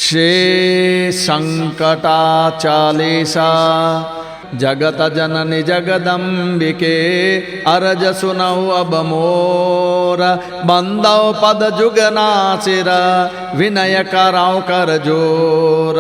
श्री संकटाचालीसा जगत जननी जगदम्बिके अरज सुनऊ अब मोर बंदव पद जुगनासिर विनय कराओ कर जोर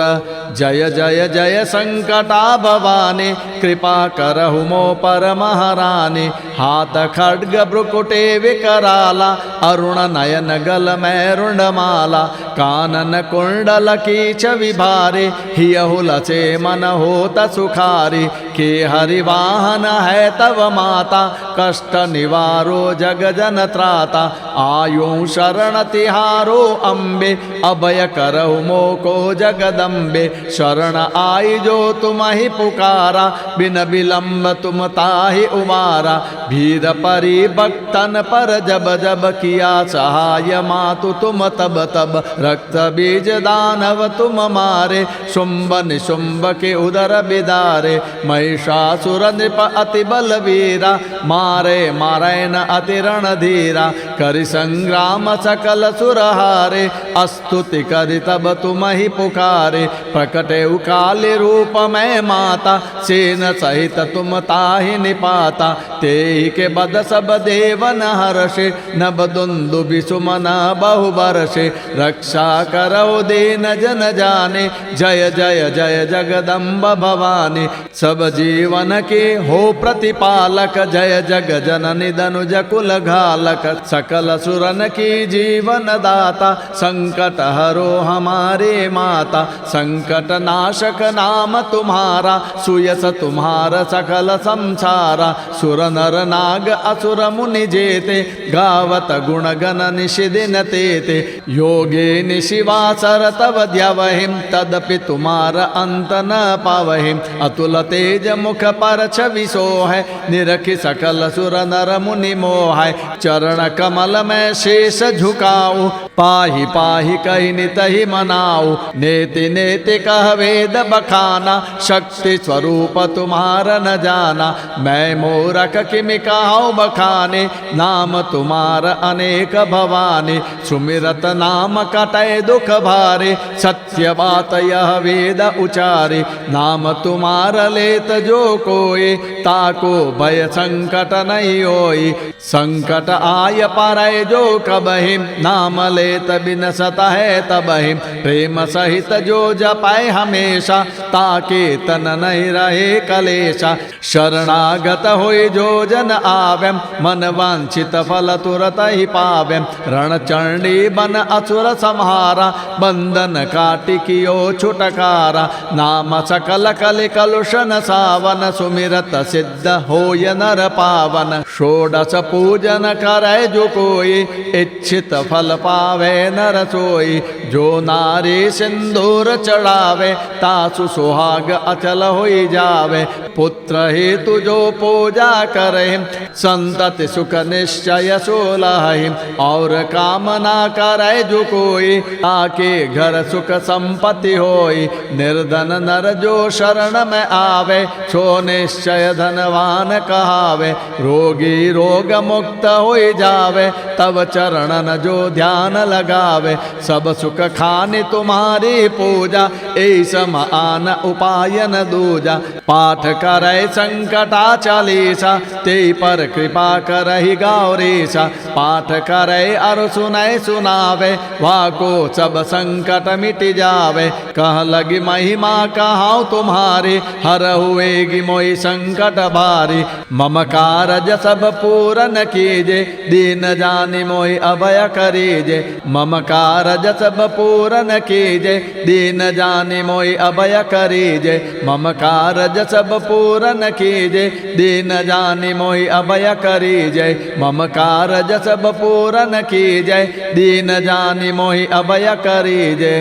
जय जय जय संकटा भवानी कृपा करहु मो पर महारानी हाथ खड्ग ब्रुकुटे विकराला अरुण नयन गल में रुंडमाला कानन कुंडल कीच विभारे हियहु लचे मन होत सुखारी के हरिवाहन है तव माता कष्ट निवारो जग जन त्राता आयु शरण तिहारो अम्बे अभय करहु मोको जगदम्बे शरण आई जो तुम ही पुकारा बिन विलम्ब तुम ताहि उबारा भीर परी भक्तन पर जब जब किया सहाय मातु तुम तब तब रक्त बीज दानव तुम मारे शुंभ निशुंभ के उदर बिदारे महिषासुर नृप अति बलवीरा मारे मारैन अति रणधीरा करि संग्राम सकल सुरहारे अस्तुति करि तब तुम ही पुकारे प्रकटे काली रूप में माता सेन सहित तुम ताहि निपाता तेहि के बद सब देवन हर्षे नभ दुंदु बिसुमन बहु बरषे रक्षा करो दीन जन जाने जय जय जय जगदम्ब भवानी सब जीवन के हो प्रतिपालक जय जग जननी दनुज कुल घालक सकल सुरन की जीवन दाता संकट हरो हमारे माता संकट नाशक नाम तुम्हारा सुयस तुम्हारा सकल संसारा सुर नर नाग असुर मुनि जेते गावत गुण गण निशिदिन तेते योगे निशिवासर तव द्यवहिम तदपि तुम्हार अंत न पावहिम अतुल तेज मुख पर छवि सोहै निरखि सकल सुर नर मुनि मोहै चरण कमल में शेष झुकाऊ पाहि पाहि कहि नितहि मनाऊ नेति नेति कह वेद बखाना शक्ति स्वरूप तुम्हारा न जाना मैं मूरख किमि कहूँ बखाने नाम तुम्हारा अनेक भवानी सुमिरत नाम कटै दुख भारे सत्य बात यह वेद उचारे नाम तुम्हारा लेत जो कोई ताको भय संकट नहीं होई संकट आय परय जो कबहिम नाम लेत बिन सत है तबहिम प्रेम सहित जो जपाए हमेशा ताके तन नहीं रहे कलेशा शरणागत होई जो जन आवेम मन वांछित फल तुरत ही पावेम रणचंडी बन असुर संहारा बंधन काटि कियो छुटकारा नाम सकल कलि कलुषन सावन सुमिरत सिद्ध होय नर पावन षोडश पूजन करे जो कोई इच्छित फल पावे नर सोई जो नारी सिंदूर चढ़ावे तासु सुहाग अचल होई जावे पुत्र हेतु जो पूजा करे संतति सुख निश्चय सोलहि और कामना करे जो कोई ताके घर सुख संपत्ति होई निर्धन नर जो शरण में आवे सो निश्चय धनवान कहावे रोगी रोग मुक्त होई जावे तब चरणन जो ध्यान लगावे सब सुख खानि तुम्हारी पूजा ऐसम आन उपायन दूजा पाठ करे संकटा चालीसा ते पर कृपा करहि गौरीसा पाठ करे और सुनाए सुनावे वाको सब संकट मिट जावे कह लगी महिमा कहाऊ तुम्हारी हर हुएगी मोई संकट भारी मम कारज सब पूरन कीजे दीन जानि मोहि अभय करीजे मम कारज सब पूरन कीजे दीन जानि मोहि अभय करीजे मम कारज सब पूरन कीजे दीन जानि मोहि अभय करीजे मम कारज सब पूरन कीजे दीन जानि मोहि अभय करीजे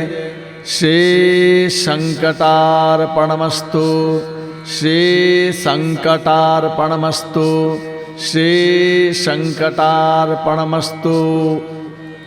श्री संकटार्पणमस्तु श्री संकटार्पणमस्तु श्री संकटार्पणमस्तु।